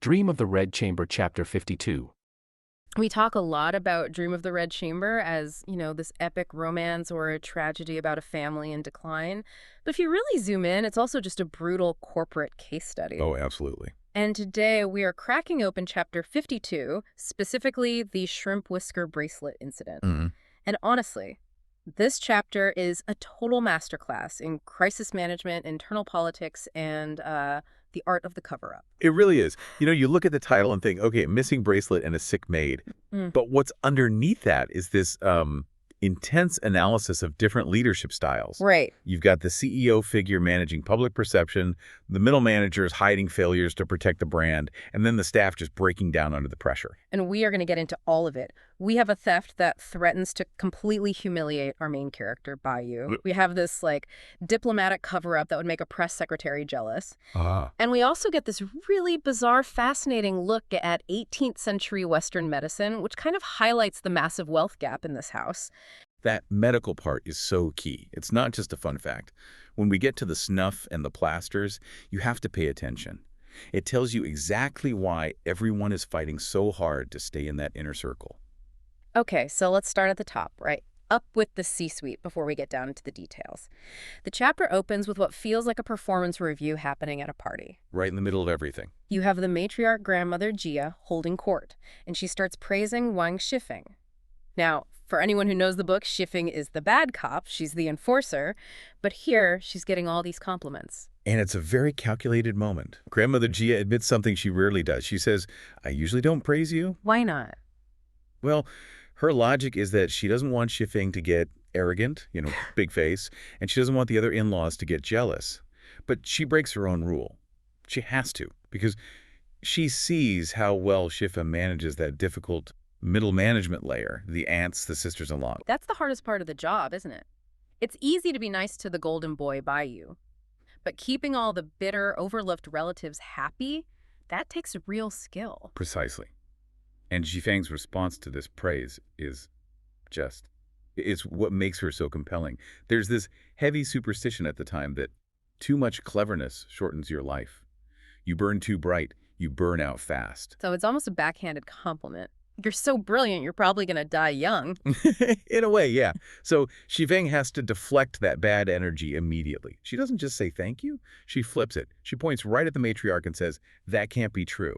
Dream of the Red Chamber, Chapter 52. We talk a lot about Dream of the Red Chamber as, this epic romance or a tragedy about a family in decline. But if you really zoom in, it's also just a brutal corporate case study. Oh, absolutely. And today we are cracking open Chapter 52, specifically the shrimp whisker bracelet incident. hmm And honestly, this chapter is a total masterclass in crisis management, internal politics, and the art of the cover-up. It really is. You look at the title and think, okay, missing bracelet and a sick maid. Mm. But what's underneath that is this intense analysis of different leadership styles. Right. You've got the CEO figure managing public perception, the middle managers hiding failures to protect the brand, and then the staff just breaking down under the pressure. And we are going to get into all of it. We have a theft that threatens to completely humiliate our main character, Bayou. We have this, diplomatic cover-up that would make a press secretary jealous. Ah. And we also get this really bizarre, fascinating look at 18th century Western medicine, which kind of highlights the massive wealth gap in this house. That medical part is so key. It's not just a fun fact. When we get to the snuff and the plasters, you have to pay attention. It tells you exactly why everyone is fighting so hard to stay in that inner circle. Okay, so let's start at the top, right? Up with the C-suite before we get down into the details. The chapter opens with what feels like a performance review happening at a party. Right in the middle of everything. You have the matriarch grandmother Jia holding court, and she starts praising Wang Shifeng. Now, for anyone who knows the book, Shifeng is the bad cop, she's the enforcer, but here she's getting all these compliments. And it's a very calculated moment. Grandmother Jia admits something she rarely does. She says, I usually don't praise you. Why not? Well, her logic is that she doesn't want Shifeng to get arrogant, big face, and she doesn't want the other in-laws to get jealous. But she breaks her own rule. She has to, because she sees how well Shifeng manages that difficult middle management layer, the aunts, the sisters-in-law. That's the hardest part of the job, isn't it? It's easy to be nice to the golden boy Bayou, but keeping all the bitter, overlooked relatives happy, that takes real skill. Precisely. And Xifeng's response to this praise is it's what makes her so compelling. There's this heavy superstition at the time that too much cleverness shortens your life. You burn too bright, you burn out fast. So it's almost a backhanded compliment. You're so brilliant, you're probably going to die young. In a way, yeah. So Xifeng has to deflect that bad energy immediately. She doesn't just say thank you, she flips it. She points right at the matriarch and says, that can't be true.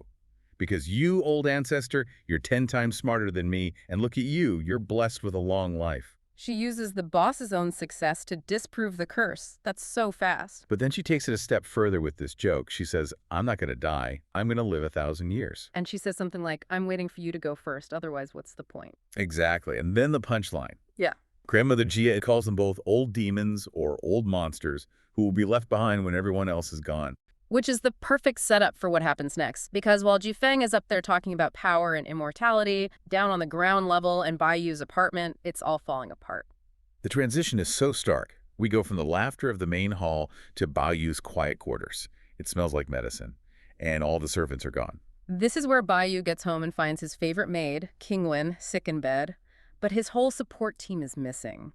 Because you, old ancestor, you're 10 times smarter than me, and look at you, you're blessed with a long life. She uses the boss's own success to disprove the curse. That's so fast. But then she takes it a step further with this joke. She says, I'm not going to die. I'm going to live 1,000 years. And she says something like, I'm waiting for you to go first. Otherwise, what's the point? Exactly. And then the punchline. Yeah. Grandmother Jia calls them both old demons or old monsters who will be left behind when everyone else is gone. Which is the perfect setup for what happens next. Because while Jifeng is up there talking about power and immortality, down on the ground level in Bayou's apartment, it's all falling apart. The transition is so stark. We go from the laughter of the main hall to Bayou's quiet quarters. It smells like medicine, and all the servants are gone. This is where Bayou gets home and finds his favorite maid, Qingwen, sick in bed. But his whole support team is missing.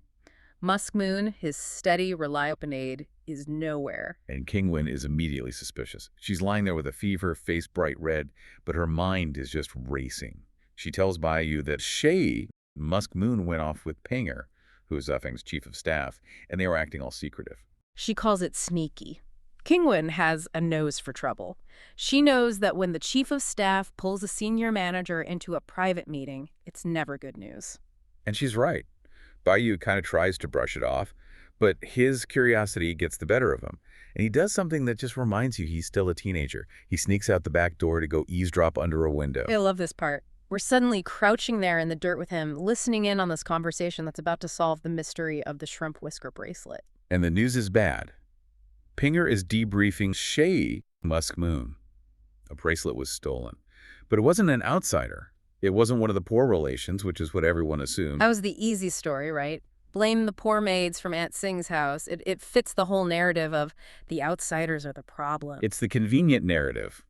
Musk Moon, his steady, reliable aide, is nowhere. And Qingwen is immediately suspicious. She's lying there with a fever, face bright red, but her mind is just racing. She tells Bayou that Musk Moon went off with Pinger, who is Zhifeng's chief of staff, and they were acting all secretive. She calls it sneaky. Qingwen has a nose for trouble. She knows that when the chief of staff pulls a senior manager into a private meeting, it's never good news. And she's right. Bayou kind of tries to brush it off, but his curiosity gets the better of him. And he does something that just reminds you he's still a teenager. He sneaks out the back door to go eavesdrop under a window. I love this part. We're suddenly crouching there in the dirt with him, listening in on this conversation that's about to solve the mystery of the shrimp whisker bracelet. And the news is bad. Pinger is debriefing Musk Moon. A bracelet was stolen. But it wasn't an outsider. It wasn't one of the poor relations, which is what everyone assumed. That was the easy story, right? Blame the poor maids from Aunt Sing's house. It fits the whole narrative of the outsiders are the problem. It's the convenient narrative.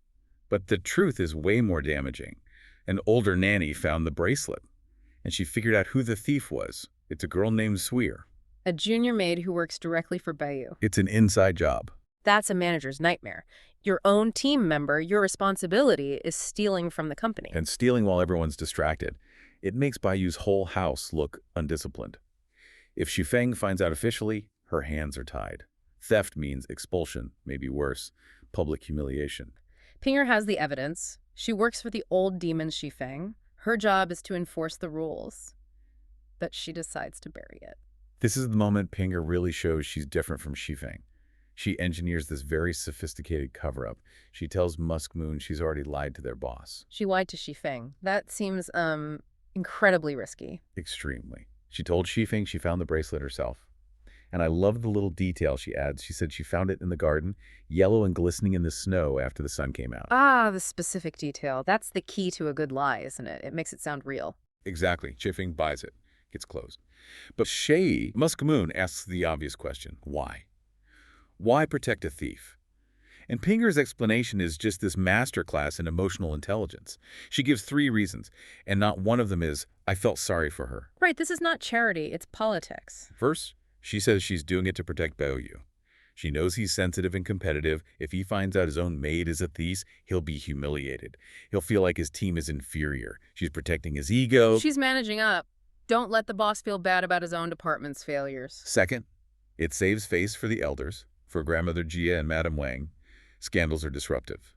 But the truth is way more damaging. An older nanny found the bracelet, and she figured out who the thief was. It's a girl named Sweer. A junior maid who works directly for Bayou. It's an inside job. That's a manager's nightmare. Your own team member, your responsibility is stealing from the company. And stealing while everyone's distracted. It makes Bayu's whole house look undisciplined. If Xufeng finds out officially, her hands are tied. Theft means expulsion, maybe worse, public humiliation. Pinger has the evidence. She works for the old demon Xifeng. Her job is to enforce the rules. But she decides to bury it. This is the moment Pinger really shows she's different from Xifeng. She engineers this very sophisticated cover-up. She tells Musk Moon she's already lied to their boss. She lied to Xifeng. That seems, incredibly risky. Extremely. She told Xifeng she found the bracelet herself. And I love the little detail she adds. She said she found it in the garden, yellow and glistening in the snow after the sun came out. Ah, the specific detail. That's the key to a good lie, isn't it? It makes it sound real. Exactly. Xifeng buys it. Gets closed. But Musk Moon asks the obvious question. Why? Why protect a thief? And Pinger's explanation is just this masterclass in emotional intelligence. She gives 3 reasons, and not one of them is, I felt sorry for her. Right, this is not charity, it's politics. First, she says she's doing it to protect Baoyu. She knows he's sensitive and competitive. If he finds out his own maid is a thief, he'll be humiliated. He'll feel like his team is inferior. She's protecting his ego. She's managing up. Don't let the boss feel bad about his own department's failures. Second, it saves face for the elders, for Grandmother Jia and Madame Wang. Scandals are disruptive.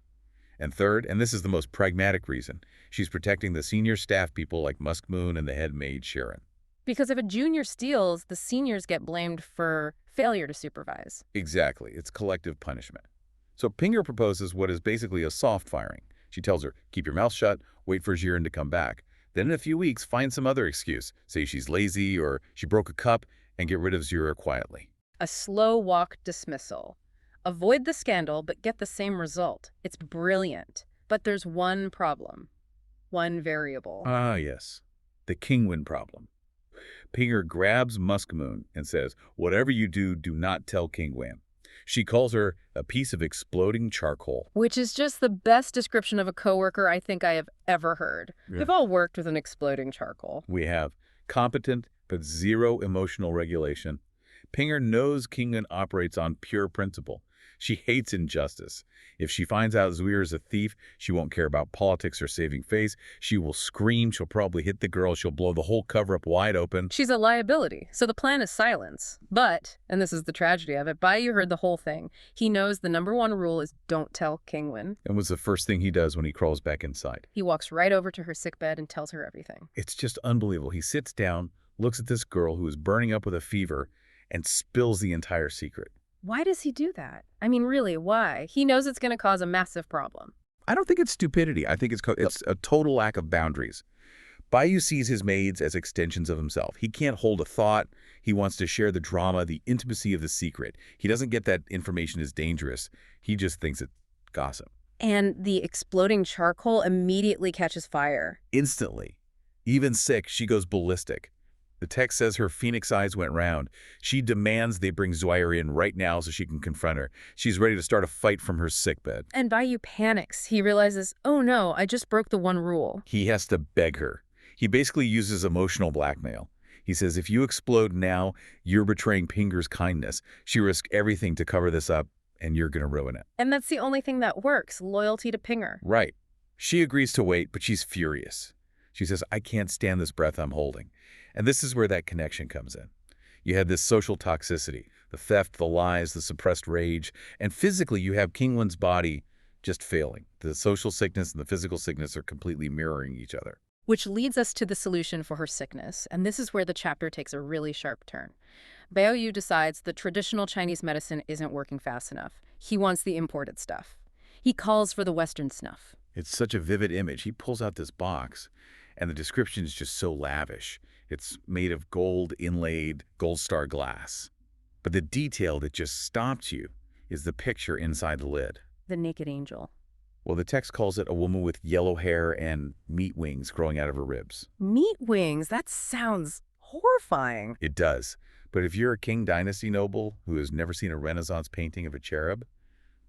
And third, and this is the most pragmatic reason, she's protecting the senior staff people like Musk Moon and the head maid Sharon. Because if a junior steals, the seniors get blamed for failure to supervise. Exactly. It's collective punishment. So Pinger proposes what is basically a soft firing. She tells her, keep your mouth shut, wait for Jiren to come back. Then in a few weeks, find some other excuse. Say she's lazy or she broke a cup and get rid of Zira quietly. A slow walk dismissal. Avoid the scandal, but get the same result. It's brilliant. But there's one problem. One variable. Ah, yes. The Qingwen problem. Pinger grabs Musk Moon and says, whatever you do, do not tell Qingwen. She calls her a piece of exploding charcoal. Which is just the best description of a coworker I think I have ever heard. Yeah. We've all worked with an exploding charcoal. We have competent but zero emotional regulation. Pinger knows Qingwen operates on pure principle. She hates injustice. If she finds out Zuir is a thief, she won't care about politics or saving face. She will scream. She'll probably hit the girl. She'll blow the whole cover-up wide open. She's a liability, so the plan is silence. But, and this is the tragedy of it, Bayu heard the whole thing. He knows the #1 rule is don't tell Qingwen. And what's the first thing he does when he crawls back inside? He walks right over to her sickbed and tells her everything. It's just unbelievable. He sits down, looks at this girl who is burning up with a fever, and spills the entire secret. Why does he do that? I mean, really, why? He knows it's going to cause a massive problem. I don't think it's stupidity. I think it's a total lack of boundaries. Bayu sees his maids as extensions of himself. He can't hold a thought. He wants to share the drama, the intimacy of the secret. He doesn't get that information is dangerous. He just thinks it's gossip. And the exploding charcoal immediately catches fire. Instantly. Even sick, she goes ballistic. The text says her phoenix eyes went round. She demands they bring Zuire in right now so she can confront her. She's ready to start a fight from her sickbed. And Bayu panics. He realizes, oh no, I just broke the one rule. He has to beg her. He basically uses emotional blackmail. He says, if you explode now, you're betraying Pinger's kindness. She risked everything to cover this up, and you're going to ruin it. And that's the only thing that works, loyalty to Pinger. Right. She agrees to wait, but she's furious. She says, I can't stand this breath I'm holding. And this is where that connection comes in. You had this social toxicity, the theft, the lies, the suppressed rage, and physically you have Qingwen's body just failing. The social sickness and the physical sickness are completely mirroring each other. Which leads us to the solution for her sickness, and this is where the chapter takes a really sharp turn. Baoyu decides the traditional Chinese medicine isn't working fast enough. He wants the imported stuff. He calls for the Western snuff. It's such a vivid image. He pulls out this box, and the description is just so lavish. It's made of gold inlaid gold star glass. But the detail that just stops you is the picture inside the lid. The naked angel. Well, the text calls it a woman with yellow hair and meat wings growing out of her ribs. Meat wings? That sounds horrifying. It does. But if you're a Qing Dynasty noble who has never seen a Renaissance painting of a cherub,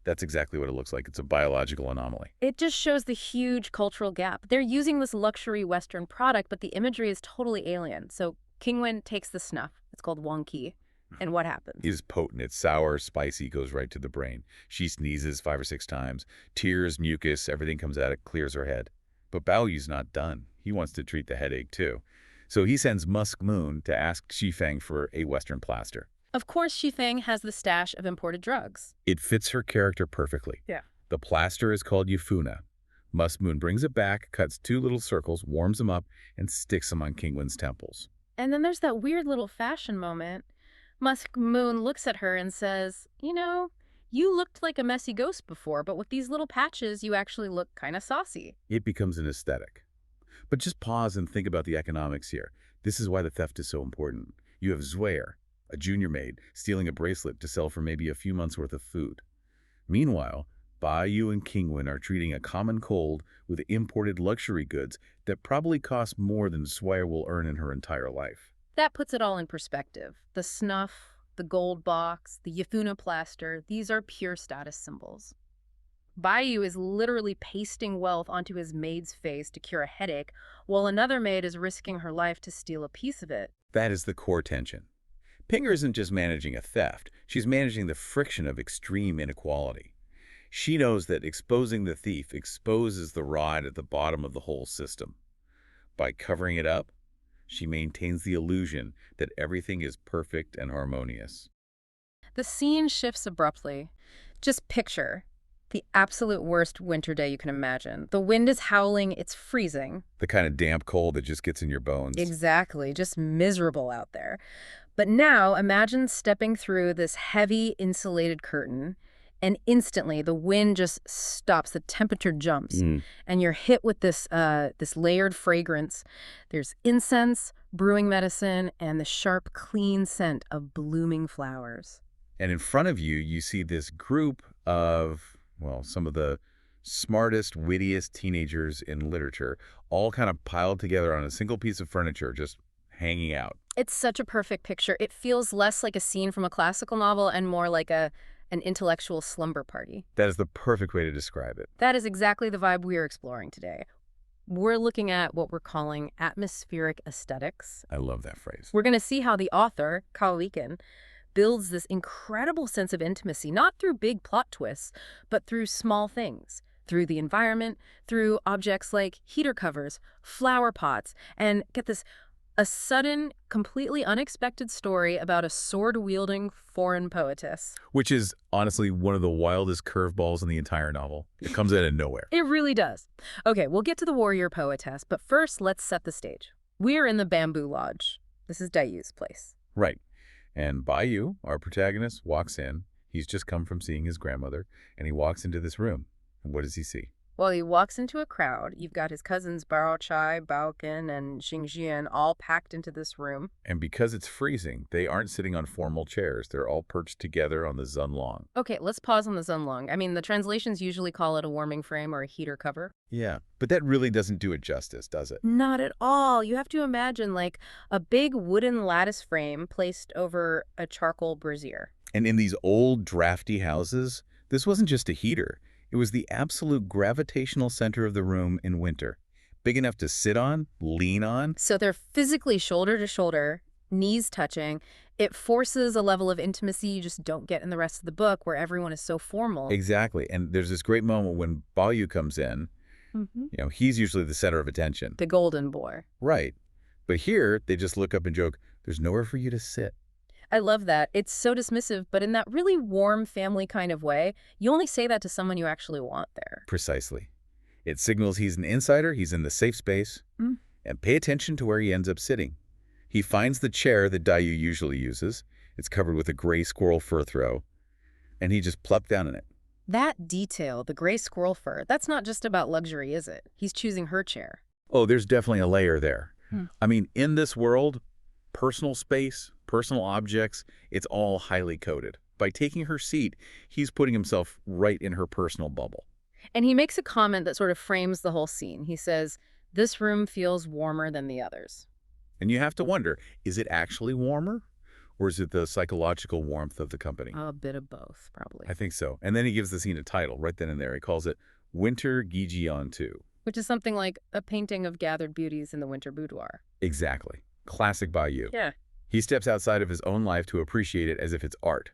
that's exactly what it looks like. It's a biological anomaly. It just shows the huge cultural gap. They're using this luxury Western product, but the imagery is totally alien. So Qingwen takes the snuff. It's called Wangqi. And what happens? Is potent. It's sour, spicy, goes right to the brain. She sneezes 5 or 6 times. Tears, mucus, everything comes out. It clears her head. But Baoyu's not done. He wants to treat the headache, too. So he sends Musk Moon to ask Xifeng for a Western plaster. Of course, Xifeng has the stash of imported drugs. It fits her character perfectly. Yeah. The plaster is called Yufuna. Musk Moon brings it back, cuts 2 little circles, warms them up, and sticks them on Qingwen's temples. And then there's that weird little fashion moment. Musk Moon looks at her and says, you know, you looked like a messy ghost before, but with these little patches, you actually look kind of saucy. It becomes an aesthetic. But just pause and think about the economics here. This is why the theft is so important. You have Zwayer, a junior maid, stealing a bracelet to sell for maybe a few months' worth of food. Meanwhile, Baoyu and Qingwen are treating a common cold with imported luxury goods that probably cost more than Zwayer will earn in her entire life. That puts it all in perspective. The snuff, the gold box, the Yafuna plaster, these are pure status symbols. Baoyu is literally pasting wealth onto his maid's face to cure a headache, while another maid is risking her life to steal a piece of it. That is the core tension. Pinger isn't just managing a theft, she's managing the friction of extreme inequality. She knows that exposing the thief exposes the rod at the bottom of the whole system. By covering it up, she maintains the illusion that everything is perfect and harmonious. The scene shifts abruptly. Just picture the absolute worst winter day you can imagine. The wind is howling, it's freezing. The kind of damp cold that just gets in your bones. Exactly, just miserable out there. But now imagine stepping through this heavy insulated curtain, and instantly the wind just stops, the temperature jumps, and you're hit with this layered fragrance. There's incense, brewing medicine, and the sharp, clean scent of blooming flowers. And in front of you, you see this group of, well, some of the smartest, wittiest teenagers in literature, all kind of piled together on a single piece of furniture, just hanging out. It's such a perfect picture. It feels less like a scene from a classical novel and more like an intellectual slumber party. That is the perfect way to describe it. That is exactly the vibe we are exploring today. We're looking at what we're calling atmospheric aesthetics. I love that phrase. We're going to see how the author, Cao Liken, builds this incredible sense of intimacy, not through big plot twists, but through small things, through the environment, through objects like heater covers, flower pots, and get this, a sudden, completely unexpected story about a sword-wielding foreign poetess. Which is honestly one of the wildest curveballs in the entire novel. It comes out of nowhere. It really does. Okay, we'll get to the warrior poetess, but first let's set the stage. We're in the Bamboo Lodge. This is Dayu's place. Right. And Baoyu, our protagonist, walks in. He's just come from seeing his grandmother, and he walks into this room. And what does he see? Well, he walks into a crowd. You've got his cousins Bao Chai, Bao Ken, and Xingjian all packed into this room. And because it's freezing, they aren't sitting on formal chairs. They're all perched together on the zunlong. Okay, let's pause on the zunlong. I mean, the translations usually call it a warming frame or a heater cover. Yeah, but that really doesn't do it justice, does it? Not at all. You have to imagine like a big wooden lattice frame placed over a charcoal brazier. And in these old, drafty houses, this wasn't just a heater. It was the absolute gravitational center of the room in winter. Big enough to sit on, lean on. So they're physically shoulder to shoulder, knees touching. It forces a level of intimacy you just don't get in the rest of the book where everyone is so formal. Exactly. And there's this great moment when Baoyu comes in. He's usually the center of attention. The golden boy. Right. But here, they just look up and joke, there's nowhere for you to sit. I love that. It's so dismissive, but in that really warm family kind of way. You only say that to someone you actually want there. Precisely. It signals he's an insider, he's in the safe space, and pay attention to where he ends up sitting. He finds the chair that Dayu usually uses. It's covered with a gray squirrel fur throw, and he just plopped down in it. That detail, the gray squirrel fur, that's not just about luxury, is it? He's choosing her chair. Oh, there's definitely a layer there. I mean, in this world, personal space, personal objects, it's all highly coded. By taking her seat, he's putting himself right in her personal bubble. And he makes a comment that sort of frames the whole scene. He says, this room feels warmer than the others. And you have to wonder, is it actually warmer? Or is it the psychological warmth of the company? A bit of both, probably. I think so. And then he gives the scene a title right then and there. He calls it Winter Gijian 2. Which is something like a painting of gathered beauties in the winter boudoir. Exactly. Classic Baoyu. Yeah. He steps outside of his own life to appreciate it as if it's art.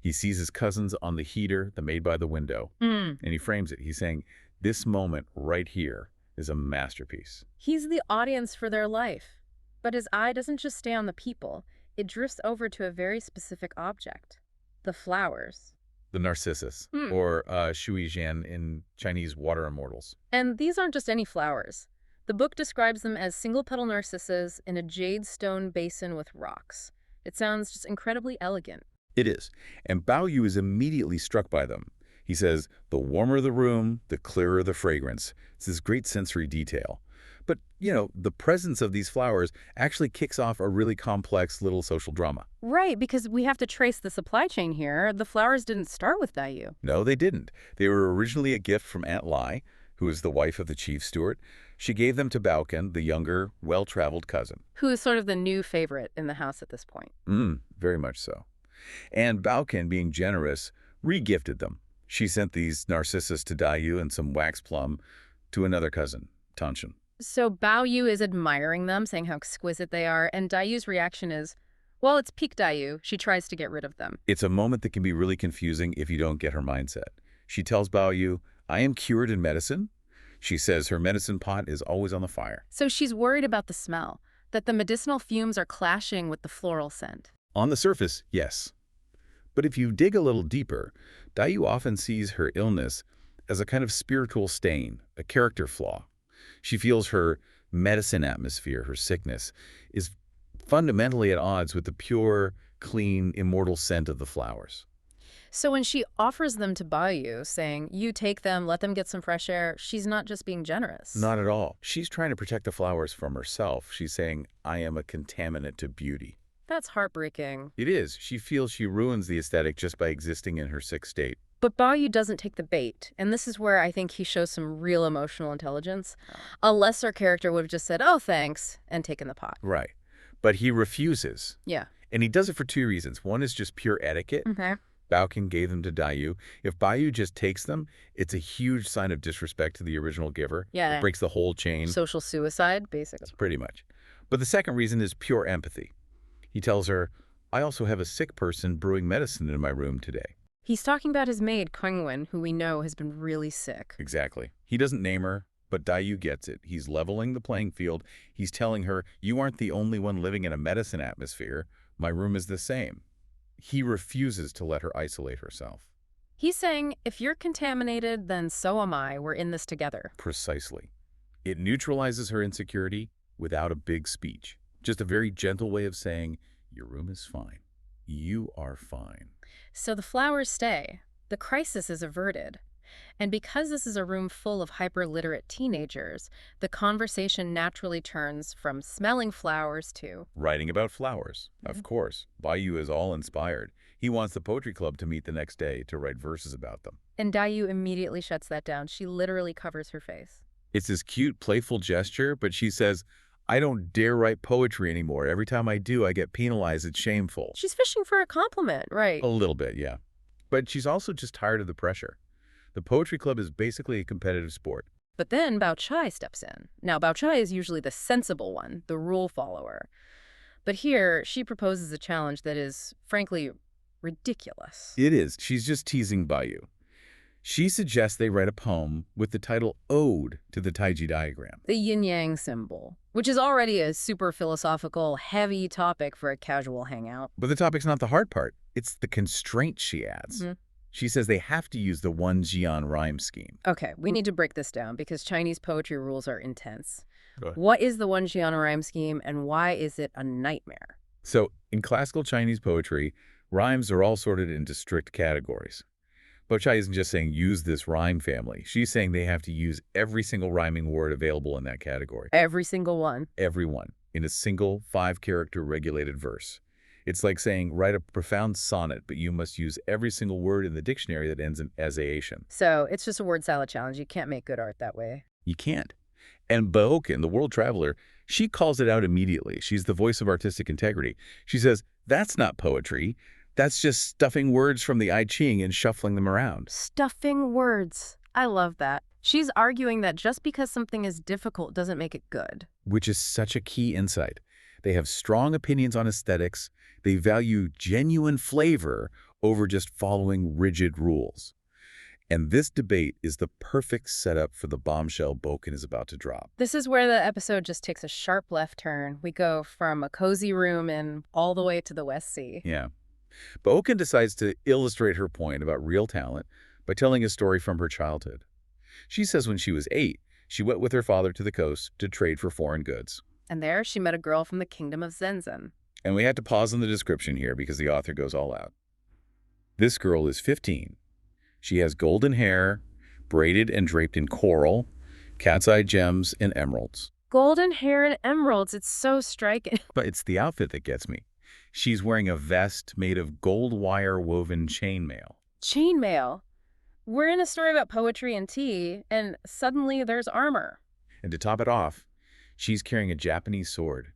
He sees his cousins on the heater, the made by the window, and he frames it. He's saying, this moment right here is a masterpiece. He's the audience for their life. But his eye doesn't just stay on the people. It drifts over to a very specific object. The flowers. The Narcissus, or Shui Jian in Chinese water immortals. And these aren't just any flowers. The book describes them as single-petal narcissus in a jade stone basin with rocks. It sounds just incredibly elegant. It is. And Bao Yu is immediately struck by them. He says, the warmer the room, the clearer the fragrance. It's this great sensory detail. But, the presence of these flowers actually kicks off a really complex little social drama. Right, because we have to trace the supply chain here. The flowers didn't start with Daiyu. No, they didn't. They were originally a gift from Aunt Lai, who is the wife of the chief steward. She gave them to Baoken, the younger, well-traveled cousin. Who is sort of the new favorite in the house at this point. Very much so. And Baoken, being generous, re-gifted them. She sent these narcissus to Daiyu and some wax plum to another cousin, Tanshan. So Bao Yu is admiring them, saying how exquisite they are, and Daiyu's reaction is, well, it's peak Daiyu. She tries to get rid of them. It's a moment that can be really confusing if you don't get her mindset. She tells Bao Yu, I am cured in medicine. She says her medicine pot is always on the fire. So she's worried about the smell, that the medicinal fumes are clashing with the floral scent. On the surface, yes. But if you dig a little deeper, Daiyu often sees her illness as a kind of spiritual stain, a character flaw. She feels her medicine atmosphere, her sickness, is fundamentally at odds with the pure, clean, immortal scent of the flowers. So when she offers them to Bao Yu, saying, you take them, let them get some fresh air, she's not just being generous. Not at all. She's trying to protect the flowers from herself. She's saying, I am a contaminant to beauty. That's heartbreaking. It is. She feels she ruins the aesthetic just by existing in her sick state. But Bao Yu doesn't take the bait, and this is where I think he shows some real emotional intelligence. A lesser character would have just said, oh, thanks, and taken the pot. Right. But he refuses. Yeah. And he does it for two reasons. One is just pure etiquette. Okay. Baoken gave them to Daiyu. If Daiyu just takes them, it's a huge sign of disrespect to the original giver. Yeah. It breaks the whole chain. Social suicide, basically. Pretty much. But the second reason is pure empathy. He tells her, I also have a sick person brewing medicine in my room today. He's talking about his maid, Qingwen, who we know has been really sick. Exactly. He doesn't name her, but Daiyu gets it. He's leveling the playing field. He's telling her, you aren't the only one living in a medicine atmosphere. My room is the same. He refuses to let her isolate herself. He's saying, if you're contaminated, then so am I. We're in this together. Precisely. It neutralizes her insecurity without a big speech. Just a very gentle way of saying, your room is fine. You are fine. So the flowers stay. The crisis is averted. And because this is a room full of hyper-literate teenagers, the conversation naturally turns from smelling flowers to writing about flowers. Of course. Daiyu is all inspired. He wants the poetry club to meet the next day to write verses about them. And Daiyu immediately shuts that down. She literally covers her face. It's this cute, playful gesture, but she says, I don't dare write poetry anymore. Every time I do, I get penalized. It's shameful. She's fishing for a compliment, right? A little bit, yeah. But she's also just tired of the pressure. The poetry club is basically a competitive sport. But then Bao Chai steps in. Now, Bao Chai is usually the sensible one, the rule follower. But here, she proposes a challenge that is, frankly, ridiculous. It is. She's just teasing Daiyu. She suggests they write a poem with the title Ode to the Taiji diagram. The yin-yang symbol, which is already a super philosophical, heavy topic for a casual hangout. But the topic's not the hard part. It's the constraint she adds. She says they have to use the one jian rhyme scheme. Okay, we need to break this down because Chinese poetry rules are intense. Go ahead. What is the one jian rhyme scheme and why is it a nightmare? So in classical Chinese poetry, rhymes are all sorted into strict categories. Bao Chai isn't just saying use this rhyme family. She's saying they have to use every single rhyming word available in that category. Every single one? Every one, in a single 5-character regulated verse. It's like saying, write a profound sonnet, but you must use every single word in the dictionary that ends in azaation. So it's just a word salad challenge. You can't make good art that way. You can't. And Baoken, the world traveler, she calls it out immediately. She's the voice of artistic integrity. She says, that's not poetry. That's just stuffing words from the I Ching and shuffling them around. Stuffing words. I love that. She's arguing that just because something is difficult doesn't make it good. Which is such a key insight. They have strong opinions on aesthetics. They value genuine flavor over just following rigid rules. And this debate is the perfect setup for the bombshell Boken is about to drop. This is where the episode just takes a sharp left turn. We go from a cozy room and all the way to the West Sea. Yeah. Boken decides to illustrate her point about real talent by telling a story from her childhood. She says when she was 8, she went with her father to the coast to trade for foreign goods. And there she met a girl from the kingdom of Zenzen. And we had to pause on the description here because the author goes all out. This girl is 15. She has golden hair, braided and draped in coral, cat's eye gems, and emeralds. Golden hair and emeralds, it's so striking. But it's the outfit that gets me. She's wearing a vest made of gold wire woven chainmail. Chainmail. We're in a story about poetry and tea, and suddenly there's armor. And to top it off, she's carrying a Japanese sword,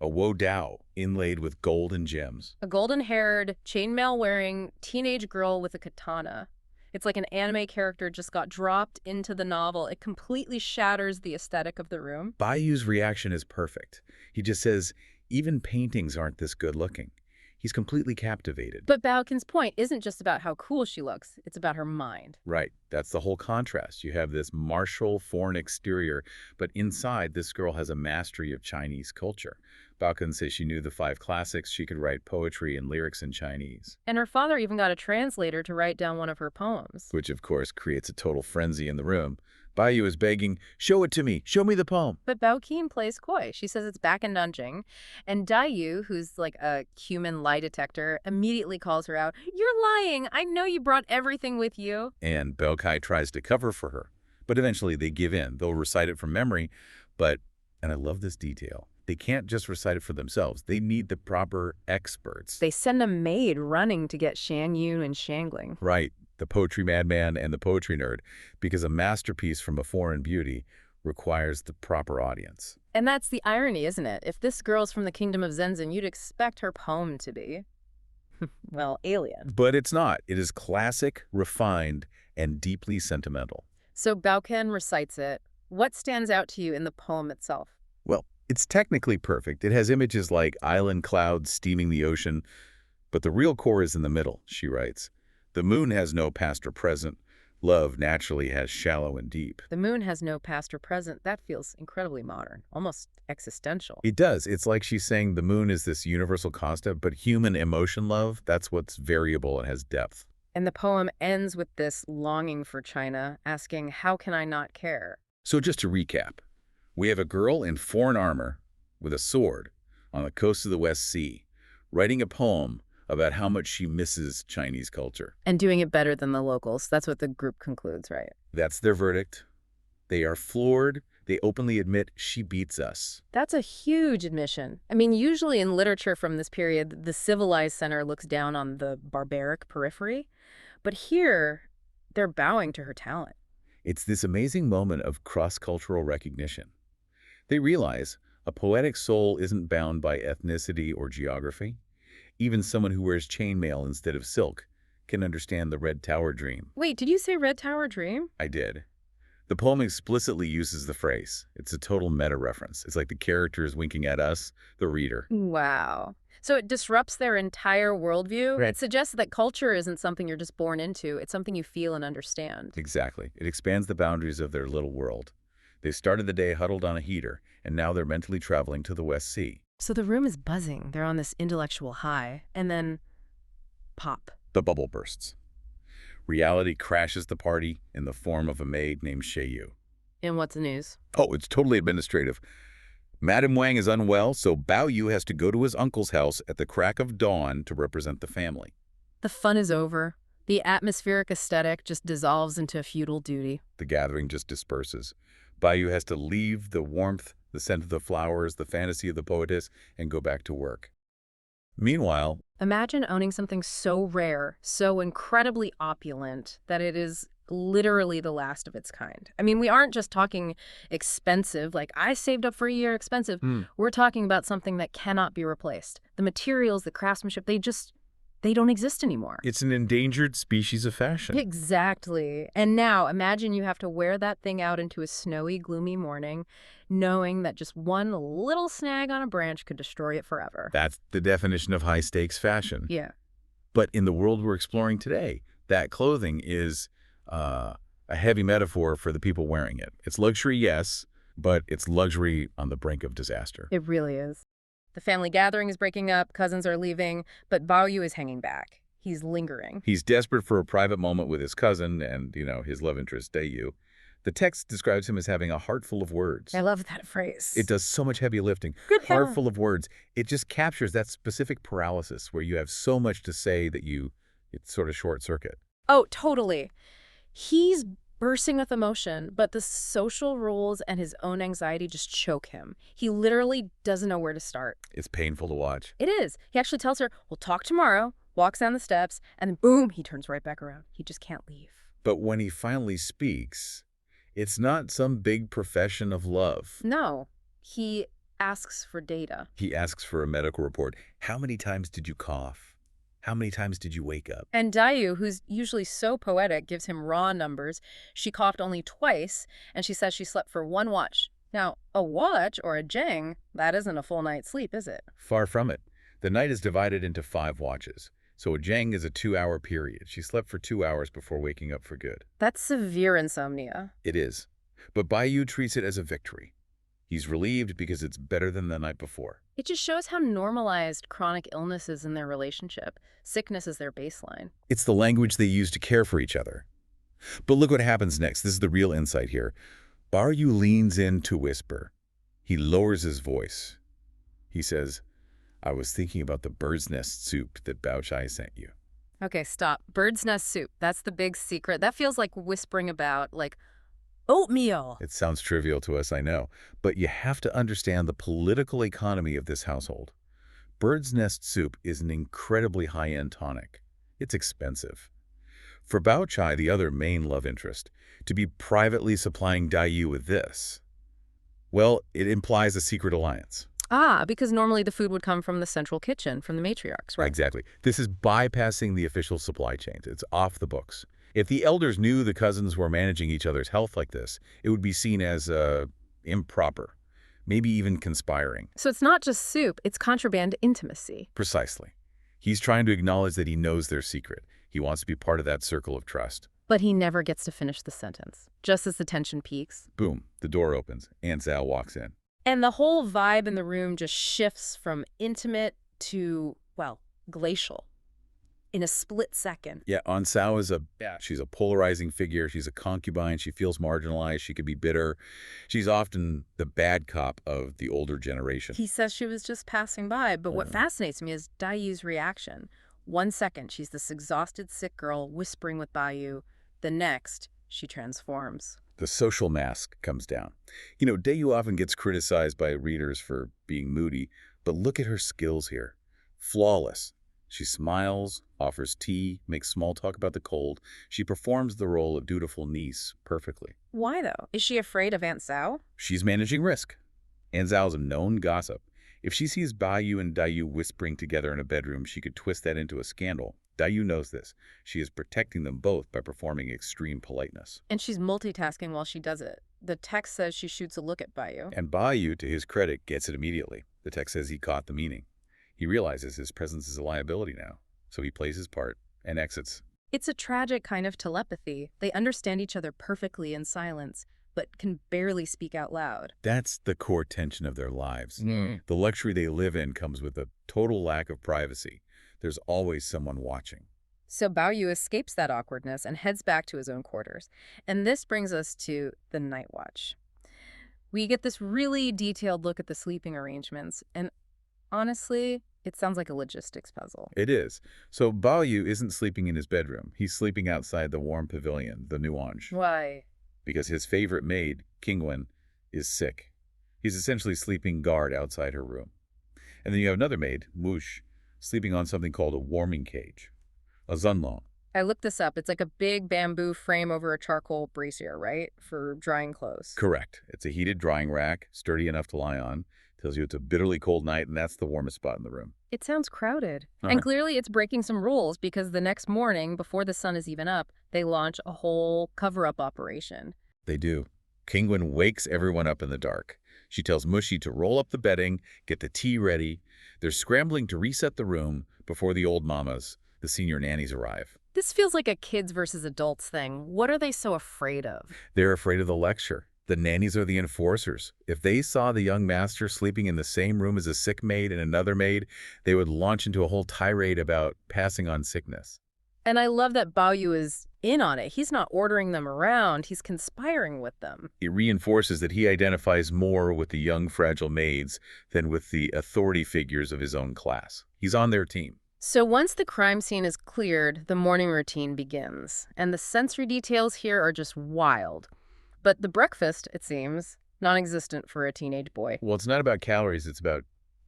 a wo dao inlaid with gold and gems. A golden-haired, chainmail-wearing teenage girl with a katana. It's like an anime character just got dropped into the novel. It completely shatters the aesthetic of the room. Bayou's reaction is perfect. He just says, even paintings aren't this good looking. He's completely captivated. But Baoken's point isn't just about how cool she looks. It's about her mind. Right. That's the whole contrast. You have this martial, foreign exterior, but inside, this girl has a mastery of Chinese culture. Baoken says she knew the 5 classics. She could write poetry and lyrics in Chinese. And her father even got a translator to write down one of her poems. Which, of course, creates a total frenzy in the room. Bayou is begging, show it to me. Show me the poem. But Baoken plays coy. She says it's back in Nanjing. And Dayu, who's like a human lie detector, immediately calls her out. You're lying. I know you brought everything with you. And Belkai tries to cover for her. But eventually they give in. They'll recite it from memory. But, and I love this detail, they can't just recite it for themselves. They need the proper experts. They send a maid running to get Shan Yun and Shangling. Right. The poetry madman and the poetry nerd, because a masterpiece from a foreign beauty requires the proper audience. And that's the irony, isn't it? If this girl's from the kingdom of Zenzen, you'd expect her poem to be, well, alien. But it's not. It is classic, refined, and deeply sentimental. So Baoken recites it. What stands out to you in the poem itself? Well, it's technically perfect. It has images like island clouds steaming the ocean, but the real core is in the middle, she writes. The moon has no past or present. Love naturally has shallow and deep. The moon has no past or present. That feels incredibly modern, almost existential. It does. It's like she's saying the moon is this universal concept, but human emotion love, that's what's variable and has depth. And the poem ends with this longing for China, asking, how can I not care? So just to recap, we have a girl in foreign armor with a sword on the coast of the West Sea, writing a poem about how much she misses Chinese culture. And doing it better than the locals. That's what the group concludes, right? That's their verdict. They are floored. They openly admit she beats us. That's a huge admission. I mean, usually in literature from this period, the civilized center looks down on the barbaric periphery. But here, they're bowing to her talent. It's this amazing moment of cross-cultural recognition. They realize a poetic soul isn't bound by ethnicity or geography. Even someone who wears chainmail instead of silk can understand the Red Tower dream. Wait, did you say Red Tower Dream? I did. The poem explicitly uses the phrase. It's a total meta-reference. It's like the character is winking at us, the reader. Wow. So it disrupts their entire worldview? Right. It suggests that culture isn't something you're just born into. It's something you feel and understand. Exactly. It expands the boundaries of their little world. They started the day huddled on a heater, and now they're mentally traveling to the West Sea. So the room is buzzing. They're on this intellectual high. And then, pop. The bubble bursts. Reality crashes the party in the form of a maid named Sheiyu. And what's the news? Oh, it's totally administrative. Madam Wang is unwell, so Bao Yu has to go to his uncle's house at the crack of dawn to represent the family. The fun is over. The atmospheric aesthetic just dissolves into feudal duty. The gathering just disperses. Bao Yu has to leave the warmth, the scent of the flowers, the fantasy of the poetess, and go back to work. Meanwhile, Imagine owning something so rare, so incredibly opulent, that it is literally the last of its kind. I mean, we aren't just talking expensive, like I saved up for a year expensive. We're talking about something that cannot be replaced. The materials, the craftsmanship, they they don't exist anymore. It's an endangered species of fashion. Exactly. And now imagine you have to wear that thing out into a snowy, gloomy morning, knowing that just one little snag on a branch could destroy it forever. That's the definition of high-stakes fashion. Yeah. But in the world we're exploring today, that clothing is a heavy metaphor for the people wearing it. It's luxury, yes, but it's luxury on the brink of disaster. It really is. The family gathering is breaking up, cousins are leaving, but Bao Yu is hanging back. He's lingering. He's desperate for a private moment with his cousin and, his love interest, Dayu. The text describes him as having a heart full of words. I love that phrase. It does so much heavy lifting. Good Heart full of words. It just captures that specific paralysis where you have so much to say that it's sort of short circuit. Oh, totally. He's bursting with emotion, but the social rules and his own anxiety just choke him. He literally doesn't know where to start. It's painful to watch. It is. He actually tells her, we'll talk tomorrow, walks down the steps, and then boom, he turns right back around. He just can't leave. But when he finally speaks, it's not some big profession of love. No, he asks for data. He asks for a medical report. How many times did you cough? How many times did you wake up? And Dayu, who's usually so poetic, gives him raw numbers. She coughed only twice, and she says she slept for 1 watch. Now, a watch or a jeng, that isn't a full night's sleep, is it? Far from it. The night is divided into 5 watches. So a jeng is a 2-hour period. She slept for 2 hours before waking up for good. That's severe insomnia. It is. But Bayu treats it as a victory. He's relieved because it's better than the night before. It just shows how normalized chronic illness is in their relationship. Sickness is their baseline. It's the language they use to care for each other. But look what happens next. This is the real insight here. Bayu leans in to whisper. He lowers his voice. He says, I was thinking about the bird's nest soup that Bao Chai sent you. Okay, stop. Bird's nest soup. That's the big secret. That feels like whispering about, oatmeal. It sounds trivial to us, I know, but you have to understand the political economy of this household. Bird's nest soup is an incredibly high-end tonic. It's expensive. For Bao Chai, the other main love interest, to be privately supplying Dayu with this, well, it implies a secret alliance. Ah, because normally the food would come from the central kitchen, from the matriarchs, right? Exactly. This is bypassing the official supply chains. It's off the books. If the elders knew the cousins were managing each other's health like this, it would be seen as improper, maybe even conspiring. So it's not just soup, it's contraband intimacy. Precisely. He's trying to acknowledge that he knows their secret. He wants to be part of that circle of trust. But he never gets to finish the sentence. Just as the tension peaks. Boom, the door opens. Aunt Zhao walks in. And the whole vibe in the room just shifts from intimate to, glacial. In a split second. Yeah, Aunt Zhao she's a polarizing figure. She's a concubine. She feels marginalized. She could be bitter. She's often the bad cop of the older generation. He says she was just passing by, but what fascinates me is Dayu's reaction. 1 second, she's this exhausted, sick girl whispering with Bayu. The next, she transforms. The social mask comes down. Dayu often gets criticized by readers for being moody, but look at her skills here. Flawless. She smiles, offers tea, makes small talk about the cold. She performs the role of dutiful niece perfectly. Why, though? Is she afraid of Aunt Zhao? She's managing risk. Aunt Zhao's a known gossip. If she sees Bayu and Dayu whispering together in a bedroom, she could twist that into a scandal. Dayu knows this. She is protecting them both by performing extreme politeness. And she's multitasking while she does it. The text says she shoots a look at Bayu. And Bayu, to his credit, gets it immediately. The text says he caught the meaning. He realizes his presence is a liability now, so he plays his part and exits. It's a tragic kind of telepathy. They understand each other perfectly in silence, but can barely speak out loud. That's the core tension of their lives. The luxury they live in comes with a total lack of privacy. There's always someone watching. So Baoyu escapes that awkwardness and heads back to his own quarters. And this brings us to the night watch. We get this really detailed look at the sleeping arrangements, and honestly, it sounds like a logistics puzzle. It is. So Baoyu isn't sleeping in his bedroom. He's sleeping outside the warm pavilion, the nuange. Why? Because his favorite maid, Qingwen, is sick. He's essentially sleeping guard outside her room. And then you have another maid, Wush, sleeping on something called a warming cage, a zunlong. I looked this up. It's like a big bamboo frame over a charcoal brazier, right? For drying clothes. Correct. It's a heated drying rack, sturdy enough to lie on, Tells you it's a bitterly cold night, and that's the warmest spot in the room. It sounds crowded. Uh-huh. And clearly it's breaking some rules because the next morning, before the sun is even up, they launch a whole cover-up operation. They do. Qingwen wakes everyone up in the dark. She tells Mushy to roll up the bedding, get the tea ready. They're scrambling to reset the room before the old mamas, the senior nannies, arrive. This feels like a kids versus adults thing. What are they so afraid of? They're afraid of the lecture. The nannies are the enforcers. If they saw the young master sleeping in the same room as a sick maid and another maid, they would launch into a whole tirade about passing on sickness. And I love that Baoyu is in on it. He's not ordering them around. He's conspiring with them. It reinforces that he identifies more with the young, fragile maids than with the authority figures of his own class. He's on their team. So once the crime scene is cleared, the morning routine begins. And the sensory details here are just wild. But the breakfast, it seems, non-existent for a teenage boy. Well, it's not about calories. It's about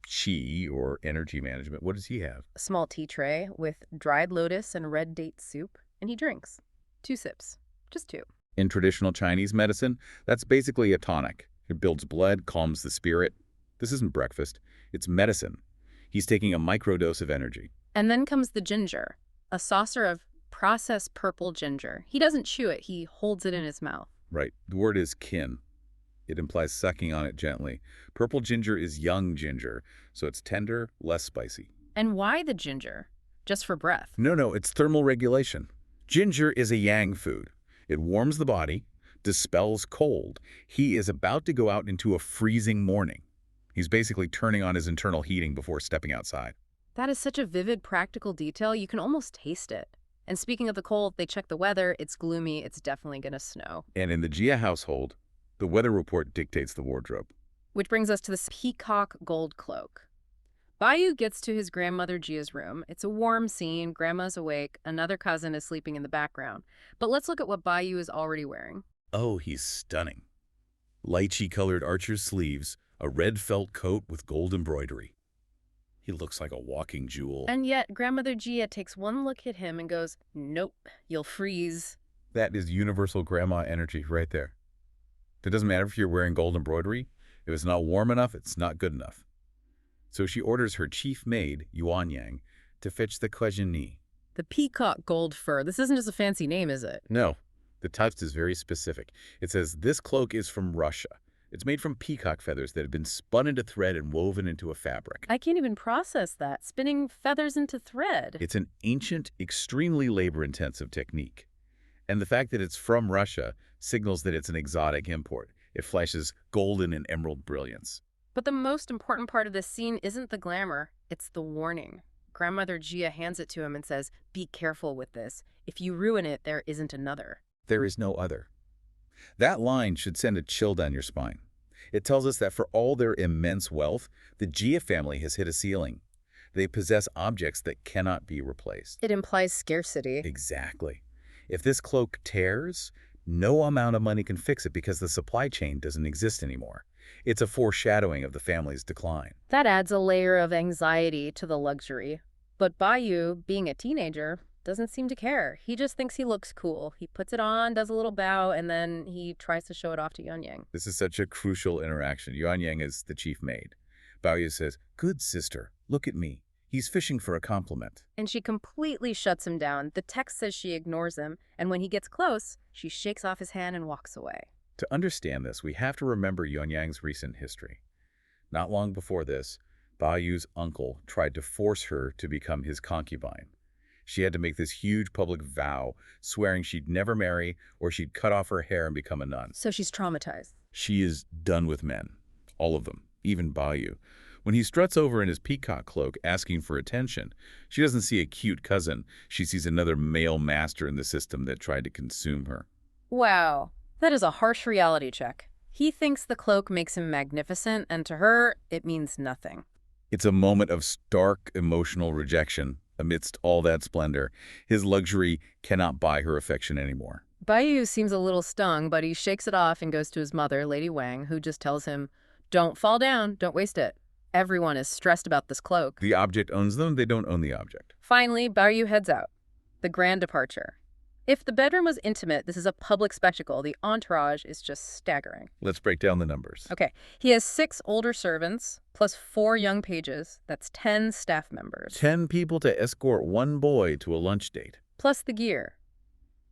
qi, or energy management. What does he have? A small tea tray with dried lotus and red date soup, and he drinks. 2 sips. Just 2. In traditional Chinese medicine, that's basically a tonic. It builds blood, calms the spirit. This isn't breakfast. It's medicine. He's taking a microdose of energy. And then comes the ginger, a saucer of processed purple ginger. He doesn't chew it. He holds it in his mouth. Right. The word is kin. It implies sucking on it gently. Purple ginger is young ginger, so it's tender, less spicy. And why the ginger? Just for breath? No, it's thermal regulation. Ginger is a yang food. It warms the body, dispels cold. He is about to go out into a freezing morning. He's basically turning on his internal heating before stepping outside. That is such a vivid, practical detail. You can almost taste it. And speaking of the cold, they check the weather. It's gloomy. It's definitely going to snow. And in the Jia household, the weather report dictates the wardrobe. Which brings us to this peacock gold cloak. Baoyu gets to his grandmother Jia's room. It's a warm scene. Grandma's awake. Another cousin is sleeping in the background. But let's look at what Baoyu is already wearing. Oh, he's stunning. Lychee-colored archer's sleeves, a red felt coat with gold embroidery. He looks like a walking jewel. And yet, Grandmother Jia takes one look at him and goes, "Nope, you'll freeze." That is universal grandma energy right there. It doesn't matter if you're wearing gold embroidery. If it's not warm enough, it's not good enough. So she orders her chief maid, Yuan Yang, to fetch the Qingwen. The peacock gold fur. This isn't just a fancy name, is it? No, the text is very specific. It says, this cloak is from Russia. It's made from peacock feathers that have been spun into thread and woven into a fabric. I can't even process that. Spinning feathers into thread. It's an ancient, extremely labor-intensive technique. And the fact that it's from Russia signals that it's an exotic import. It flashes golden and emerald brilliance. But the most important part of this scene isn't the glamour, it's the warning. Grandmother Jia hands it to him and says, "Be careful with this. If you ruin it, there isn't another." There is no other. That line should send a chill down your spine. It tells us that for all their immense wealth, the Jia family has hit a ceiling. They possess objects that cannot be replaced. It implies scarcity. Exactly. If this cloak tears, no amount of money can fix it because the supply chain doesn't exist anymore. It's a foreshadowing of the family's decline. That adds a layer of anxiety to the luxury. But Baoyu, being a teenager, doesn't seem to care. He just thinks he looks cool. He puts it on, does a little bow, and then he tries to show it off to Yuan Yang. This is such a crucial interaction. Yuan Yang is the chief maid. Baoyu says, "Good sister, look at me. He's fishing for a compliment." And she completely shuts him down. The text says she ignores him, and when he gets close, she shakes off his hand and walks away. To understand this, we have to remember Yuan Yang's recent history. Not long before this, Baoyu's uncle tried to force her to become his concubine. She had to make this huge public vow, swearing she'd never marry or she'd cut off her hair and become a nun. So she's traumatized. She is done with men. All of them, even Baoyu. When he struts over in his peacock cloak asking for attention, she doesn't see a cute cousin. She sees another male master in the system that tried to consume her. Wow, that is a harsh reality check. He thinks the cloak makes him magnificent, and to her, it means nothing. It's a moment of stark emotional rejection amidst all that splendor. His luxury cannot buy her affection anymore. Baoyu seems a little stung, but he shakes it off and goes to his mother, Lady Wang, who just tells him, "Don't fall down, don't waste it." Everyone is stressed about this cloak. The object owns them, they don't own the object. Finally, Baoyu heads out. The grand departure. If the bedroom was intimate, this is a public spectacle. The entourage is just staggering. Let's break down the numbers. Okay, he has 6 older servants, plus 4 young pages. That's 10 staff members. 10 people to escort one boy to a lunch date. Plus the gear.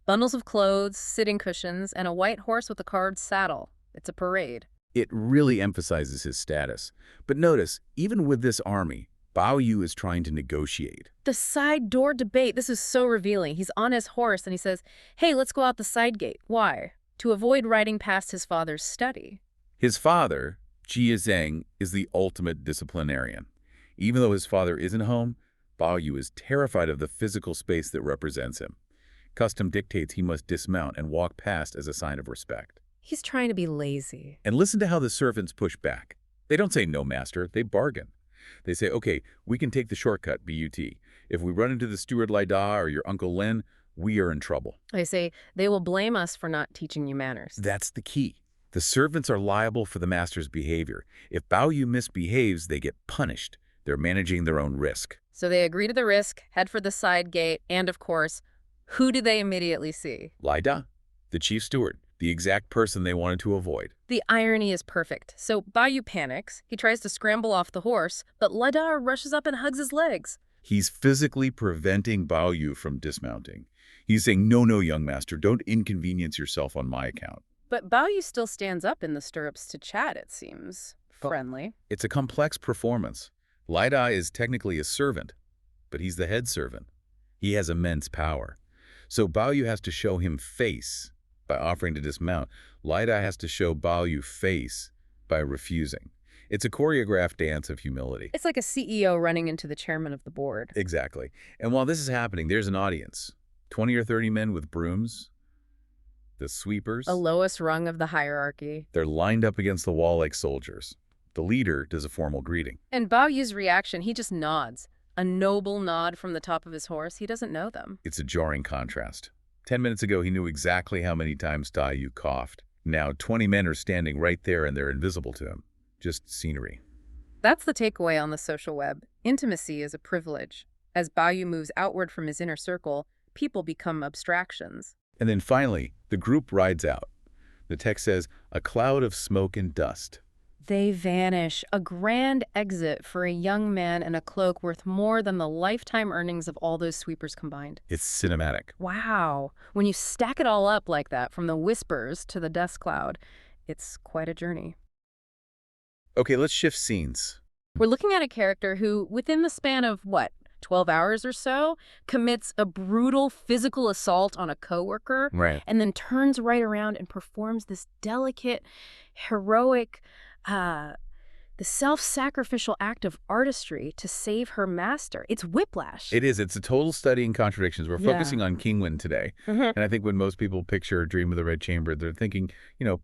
Bundles of clothes, sitting cushions, and a white horse with a carved saddle. It's a parade. It really emphasizes his status. But notice, even with this army, Bao Yu is trying to negotiate. The side door debate, this is so revealing. He's on his horse and he says, hey, let's go out the side gate. Why? To avoid riding past his father's study. His father, Jia Zheng, is the ultimate disciplinarian. Even though his father isn't home, Bao Yu is terrified of the physical space that represents him. Custom dictates he must dismount and walk past as a sign of respect. He's trying to be lazy. And listen to how the servants push back. They don't say no, master. They bargain. They say, okay, we can take the shortcut, BUT. If we run into the steward Laida or your Uncle Lin, we are in trouble. They say they will blame us for not teaching you manners. That's the key. The servants are liable for the master's behavior. If Bao Yu misbehaves, they get punished. They're managing their own risk. So they agree to the risk, head for the side gate, and of course, who do they immediately see? Laida, the chief steward, the exact person they wanted to avoid. The irony is perfect. So Bao Yu panics. He tries to scramble off the horse, but Laida rushes up and hugs his legs. He's physically preventing Bao Yu from dismounting. He's saying, no, no, young master, don't inconvenience yourself on my account. But Bao Yu still stands up in the stirrups to chat, it seems. Friendly. It's a complex performance. Laida is technically a servant, but he's the head servant. He has immense power. So Bao Yu has to show him face by offering to dismount. Laida has to show Bao Yu face by refusing. It's a choreographed dance of humility. It's like a CEO running into the chairman of the board. Exactly. And while this is happening, there's an audience. 20 or 30 men with brooms, the sweepers. The lowest rung of the hierarchy. They're lined up against the wall like soldiers. The leader does a formal greeting. And Bao Yu's reaction, he just nods. A noble nod from the top of his horse. He doesn't know them. It's a jarring contrast. 10 minutes ago, he knew exactly how many times Tai Yu coughed. Now, 20 men are standing right there and they're invisible to him. Just scenery. That's the takeaway on the social web. Intimacy is a privilege. As Bao Yu moves outward from his inner circle, people become abstractions. And then finally, the group rides out. The text says, a cloud of smoke and dust. They vanish, a grand exit for a young man in a cloak worth more than the lifetime earnings of all those sweepers combined. It's cinematic. Wow. When you stack it all up like that, from the whispers to the dust cloud, it's quite a journey. Okay, let's shift scenes. We're looking at a character who, within the span of, 12 hours or so, commits a brutal physical assault on a coworker, Right. and then turns right around and performs this delicate, heroic, the self-sacrificial act of artistry to save her master. It's whiplash. It is. It's a total study in contradictions. We're focusing on Qingwen today. And I think when most people picture Dream of the Red Chamber, they're thinking,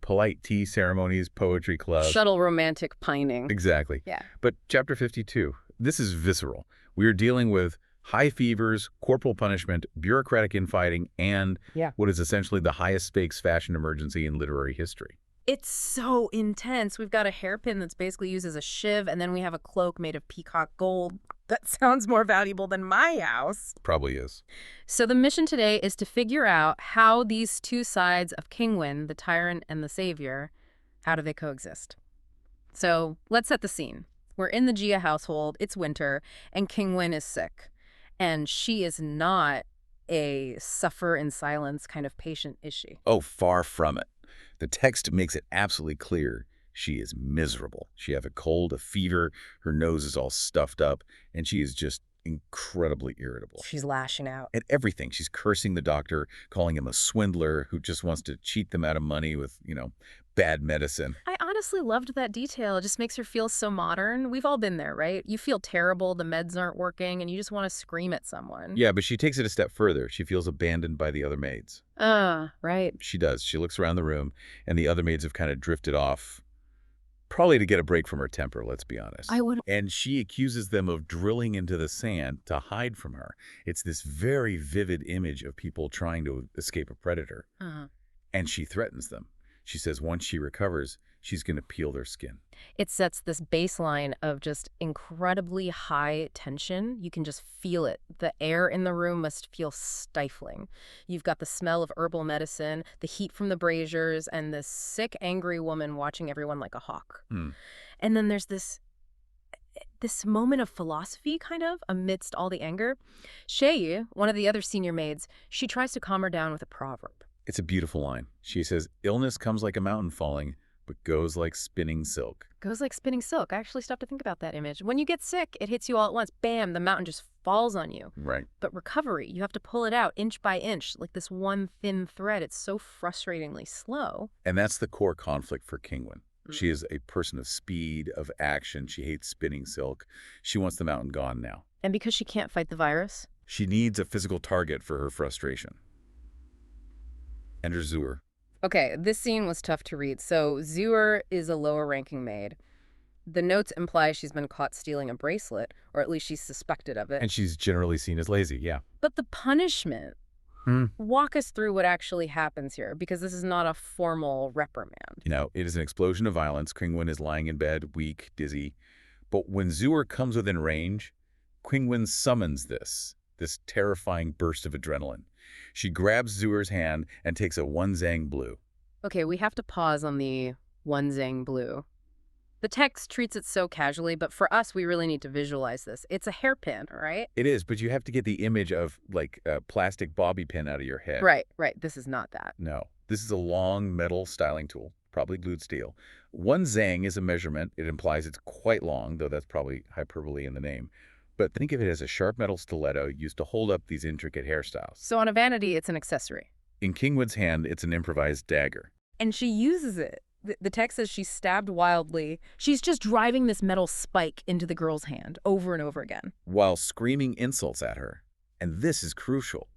polite tea ceremonies, poetry clubs. Shuttle romantic pining. Exactly. Yeah. But chapter 52, this is visceral. We're dealing with high fevers, corporal punishment, bureaucratic infighting, and what is essentially the highest stakes fashion emergency in literary history. It's so intense. We've got a hairpin that's basically used as a shiv, and then we have a cloak made of peacock gold. That sounds more valuable than my house. Probably is. So the mission today is to figure out how these two sides of Qingwen, the tyrant and the savior, how do they coexist? So let's set the scene. We're in the Jia household, it's winter, and Qingwen is sick. And she is not a suffer in silence kind of patient, is she? Oh, far from it. The text makes it absolutely clear she is miserable. She has a cold, a fever, her nose is all stuffed up, and she is just incredibly irritable. She's lashing out. At everything. She's cursing the doctor, calling him a swindler who just wants to cheat them out of money with, bad medicine. I honestly loved that detail. It just makes her feel so modern. We've all been there, right? You feel terrible, the meds aren't working, and you just want to scream at someone. Yeah, but she takes it a step further. She feels abandoned by the other maids. Right. She does. She looks around the room, and the other maids have kind of drifted off, probably to get a break from her temper, let's be honest. And she accuses them of drilling into the sand to hide from her. It's this very vivid image of people trying to escape a predator. And she threatens them. She says once she recovers, she's going to peel their skin. It sets this baseline of just incredibly high tension. You can just feel it. The air in the room must feel stifling. You've got the smell of herbal medicine, the heat from the braziers, and this sick, angry woman watching everyone like a hawk. And then there's this moment of philosophy, kind of, amidst all the anger. Shay, one of the other senior maids, she tries to calm her down with a proverb. It's a beautiful line. She says, illness comes like a mountain falling, but goes like spinning silk. Goes like spinning silk. I actually stopped to think about that image. When you get sick, it hits you all at once. Bam, the mountain just falls on you. Right. But recovery, you have to pull it out inch by inch, like this one thin thread. It's so frustratingly slow. And that's the core conflict for Qingwen. She is a person of speed, of action. She hates spinning silk. She wants the mountain gone now. And because she can't fight the virus? She needs a physical target for her frustration. Enter Zhuer. Okay, this scene was tough to read. So Zhuer is a lower-ranking maid. The notes imply she's been caught stealing a bracelet, or at least she's suspected of it. And she's generally seen as lazy, yeah. But the punishment... Walk us through what actually happens here, because this is not a formal reprimand. You know, it is an explosion of violence. Qingwen is lying in bed, weak, dizzy. But when Zhuer comes within range, Qingwen summons this terrifying burst of adrenaline. She grabs Zhuer's hand and takes a one zhang blue. Okay, we have to pause on the one zhang blue. The text treats it so casually, but for us, we really need to visualize this. It's a hairpin, right? It is, but you have to get the image of, like, a plastic bobby pin out of your head. Right. This is not that. No. This is a long metal styling tool, probably glued steel. One zhang is a measurement. It implies it's quite long, though that's probably hyperbole in the name. But think of it as a sharp metal stiletto used to hold up these intricate hairstyles. So on a vanity, it's an accessory. In Qingwen's hand, it's an improvised dagger. And she uses it. The text says she stabbed wildly. She's just driving this metal spike into the girl's hand over and over again. While screaming insults at her. And this is crucial.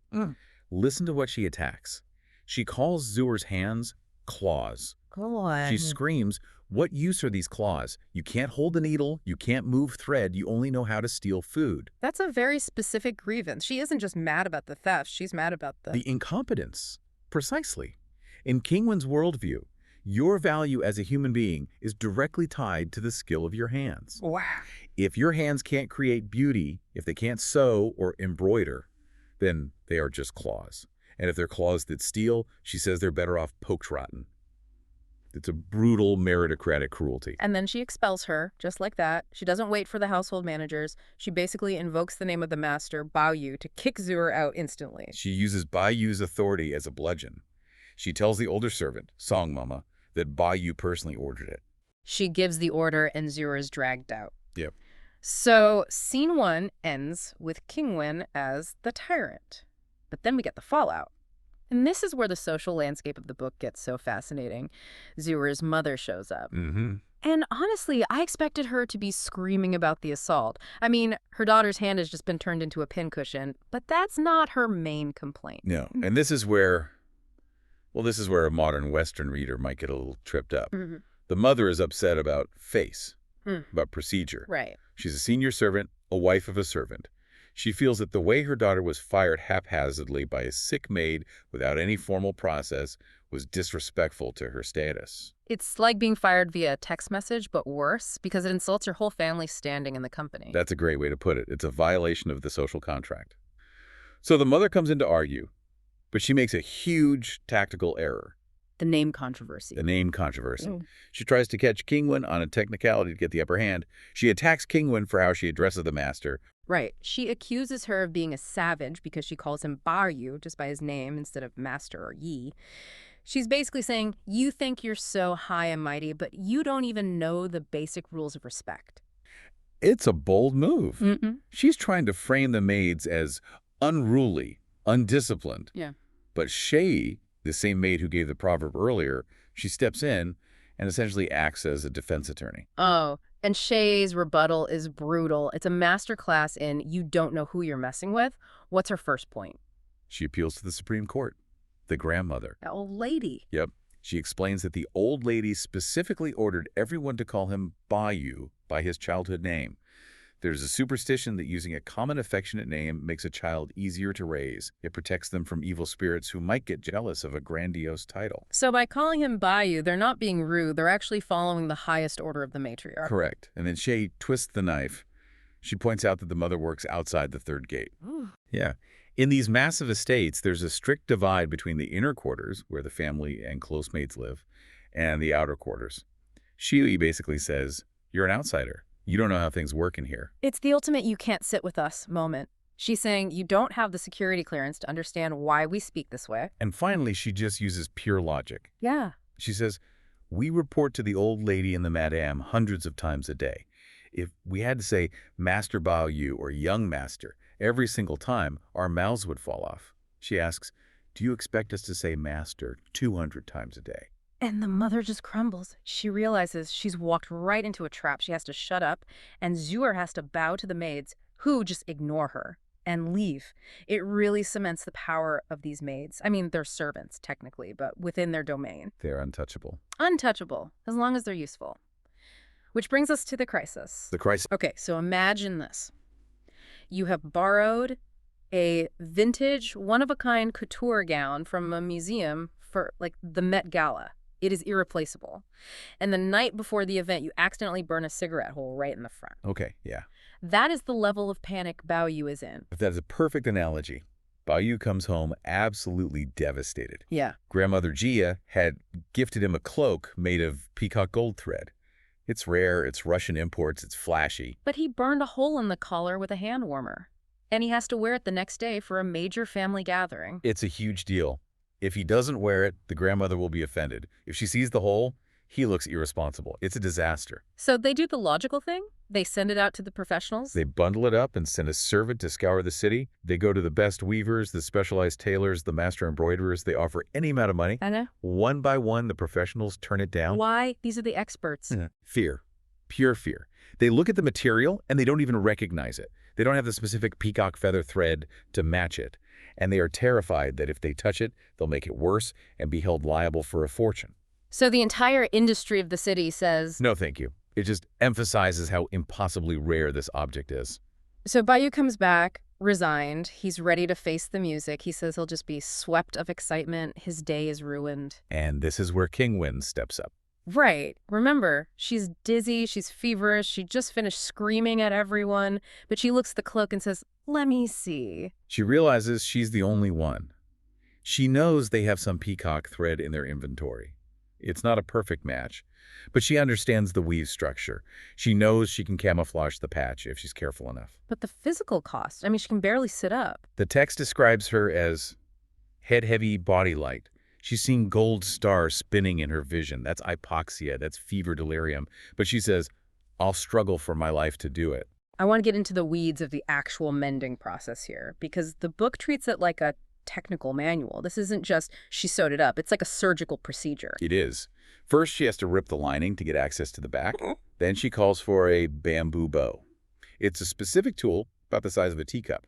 Listen to what she attacks. She calls Zhuer's hands claws. Claws. She screams, what use are these claws? You can't hold the needle, you can't move thread, you only know how to steal food. That's a very specific grievance. She isn't just mad about the theft, she's mad about the incompetence. Precisely. In Qingwen's worldview, your value as a human being is directly tied to the skill of your hands. Wow. If your hands can't create beauty, if they can't sew or embroider, then they are just claws. And if they're claws that steal, she says they're better off poked rotten. It's a brutal meritocratic cruelty. And then she expels her, just like that. She doesn't wait for the household managers. She basically invokes the name of the master, Bao Yu, to kick Zhuer out instantly. She uses Bao Yu's authority as a bludgeon. She tells the older servant, Song Mama, that Bao Yu personally ordered it. She gives the order and Zhuer is dragged out. Yep. So scene 1 ends with Qingwen as the tyrant. But then we get the fallout. And this is where the social landscape of the book gets so fascinating. Zhuer's mother shows up. And honestly, I expected her to be screaming about the assault. I mean, her daughter's hand has just been turned into a pincushion, but that's not her main complaint. No, and this is where a modern Western reader might get a little tripped up. The mother is upset about face, about procedure. Right. She's a senior servant, a wife of a servant. She feels that the way her daughter was fired haphazardly by a sick maid without any formal process was disrespectful to her status. It's like being fired via text message, but worse, because it insults your whole family's standing in the company. That's a great way to put it. It's a violation of the social contract. So the mother comes in to argue, but she makes a huge tactical error. The name controversy. She tries to catch Qingwen on a technicality to get the upper hand. She attacks Qingwen for how she addresses the master. Right. She accuses her of being a savage because she calls him Bao Yu just by his name instead of master or yi. She's basically saying, you think you're so high and mighty, but you don't even know the basic rules of respect. It's a bold move. She's trying to frame the maids as unruly, undisciplined. Yeah. But Shay, the same maid who gave the proverb earlier, she steps in and essentially acts as a defense attorney. Oh, and Shay's rebuttal is brutal. It's a masterclass in you don't know who you're messing with. What's her first point? She appeals to the Supreme Court, the grandmother. That old lady. Yep. She explains that the old lady specifically ordered everyone to call him Bao Yu by his childhood name. There's a superstition that using a common affectionate name makes a child easier to raise. It protects them from evil spirits who might get jealous of a grandiose title. So by calling him Bayou, they're not being rude. They're actually following the highest order of the matriarch. Correct. And then Shay twists the knife. She points out that the mother works outside the third gate. Ooh. Yeah. In these massive estates, there's a strict divide between the inner quarters, where the family and close mates live, and the outer quarters. Shi basically says, "You're an outsider. You don't know how things work in here." It's the ultimate "you can't sit with us" moment. She's saying you don't have the security clearance to understand why we speak this way. And finally, she just uses pure logic. Yeah. She says, "We report to the old lady and the madame hundreds of times a day. If we had to say Master Bao Yu or Young Master every single time, our mouths would fall off." She asks, "Do you expect us to say Master 200 times a day?" And the mother just crumbles. She realizes she's walked right into a trap. She has to shut up, and Zhuer has to bow to the maids, who just ignore her and leave. It really cements the power of these maids. I mean, they're servants, technically, but within their domain. They're untouchable. Untouchable, as long as they're useful. Which brings us to the crisis. The crisis. Okay, so imagine this. You have borrowed a vintage, one-of-a-kind couture gown from a museum for, like, the Met Gala. It is irreplaceable. And the night before the event, you accidentally burn a cigarette hole right in the front. Okay, yeah. That is the level of panic Bao Yu is in. That is a perfect analogy. Bao Yu comes home absolutely devastated. Yeah. Grandmother Jia had gifted him a cloak made of peacock gold thread. It's rare, it's Russian imports, it's flashy. But he burned a hole in the collar with a hand warmer. And he has to wear it the next day for a major family gathering. It's a huge deal. If he doesn't wear it, the grandmother will be offended. If she sees the hole, he looks irresponsible. It's a disaster. So they do the logical thing. They send it out to the professionals. They bundle it up and send a servant to scour the city. They go to the best weavers, the specialized tailors, the master embroiderers. They offer any amount of money. I know. One by one, the professionals turn it down. Why? These are the experts. Fear. Pure fear. They look at the material and they don't even recognize it. They don't have the specific peacock feather thread to match it. And they are terrified that if they touch it, they'll make it worse and be held liable for a fortune. So the entire industry of the city says... No, thank you. It just emphasizes how impossibly rare this object is. So Bayou comes back, resigned. He's ready to face the music. He says he'll just be swept of excitement. His day is ruined. And this is where Qingwen steps up. Right. Remember, she's dizzy, she's feverish, she just finished screaming at everyone, but she looks at the cloak and says, "Let me see." She realizes she's the only one. She knows they have some peacock thread in their inventory. It's not a perfect match, but she understands the weave structure. She knows she can camouflage the patch if she's careful enough. But the physical cost, I mean, she can barely sit up. The text describes her as head-heavy, body-light. She's seeing gold stars spinning in her vision. That's hypoxia. That's fever delirium. But she says, "I'll struggle for my life to do it." I want to get into the weeds of the actual mending process here, because the book treats it like a technical manual. This isn't just she sewed it up. It's like a surgical procedure. It is. First, she has to rip the lining to get access to the back. Then she calls for a bamboo bow. It's a specific tool about the size of a teacup,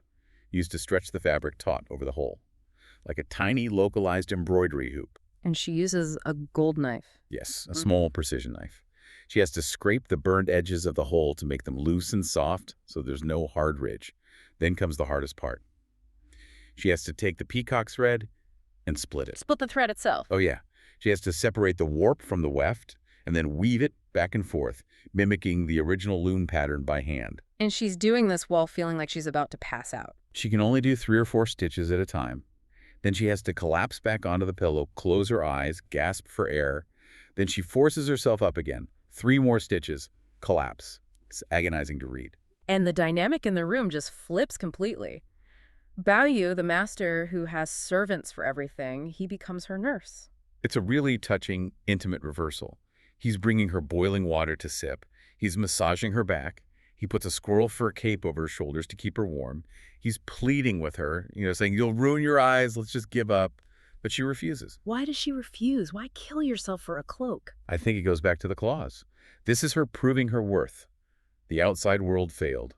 used to stretch the fabric taut over the hole, like a tiny localized embroidery hoop. And she uses a gold knife. Yes, a small precision knife. She has to scrape the burned edges of the hole to make them loose and soft so there's no hard ridge. Then comes the hardest part. She has to take the peacock thread and split it. Split the thread itself. Oh, yeah. She has to separate the warp from the weft and then weave it back and forth, mimicking the original loom pattern by hand. And she's doing this while feeling like she's about to pass out. She can only do 3 or 4 stitches at a time. Then she has to collapse back onto the pillow, close her eyes, gasp for air. Then she forces herself up again. 3 more stitches, collapse. It's agonizing to read. And the dynamic in the room just flips completely. Bao Yu, the master who has servants for everything, he becomes her nurse. It's a really touching, intimate reversal. He's bringing her boiling water to sip. He's massaging her back. He puts a squirrel fur cape over her shoulders to keep her warm. He's pleading with her, saying, "You'll ruin your eyes, let's just give up." But she refuses. Why does she refuse? Why kill yourself for a cloak? I think it goes back to the clause. This is her proving her worth. The outside world failed.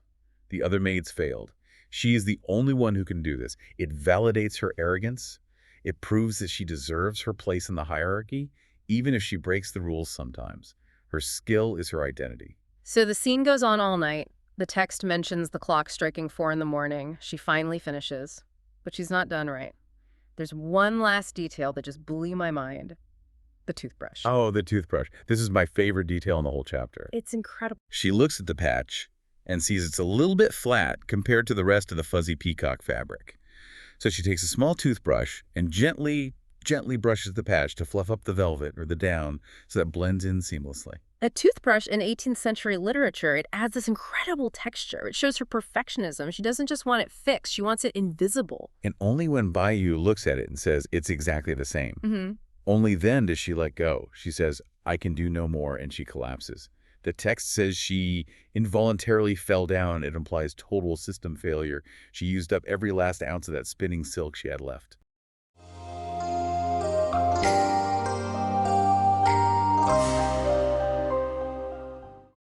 The other maids failed. She is the only one who can do this. It validates her arrogance. It proves that she deserves her place in the hierarchy, even if she breaks the rules sometimes. Her skill is her identity. So the scene goes on all night. The text mentions the clock striking 4 in the morning. She finally finishes. But she's not done right. There's one last detail that just blew my mind. The toothbrush. Oh, the toothbrush. This is my favorite detail in the whole chapter. It's incredible. She looks at the patch and sees it's a little bit flat compared to the rest of the fuzzy peacock fabric. So she takes a small toothbrush and gently brushes the patch to fluff up the velvet or the down so that it blends in seamlessly. A toothbrush in 18th century literature, it adds this incredible texture. It shows her perfectionism. She doesn't just want it fixed, she wants it invisible. And only when Bayou looks at it and says it's exactly the same, only then does she let go. She says, "I can do no more," and she collapses. The text says she involuntarily fell down. It implies total system failure. She used up every last ounce of that spinning silk she had left.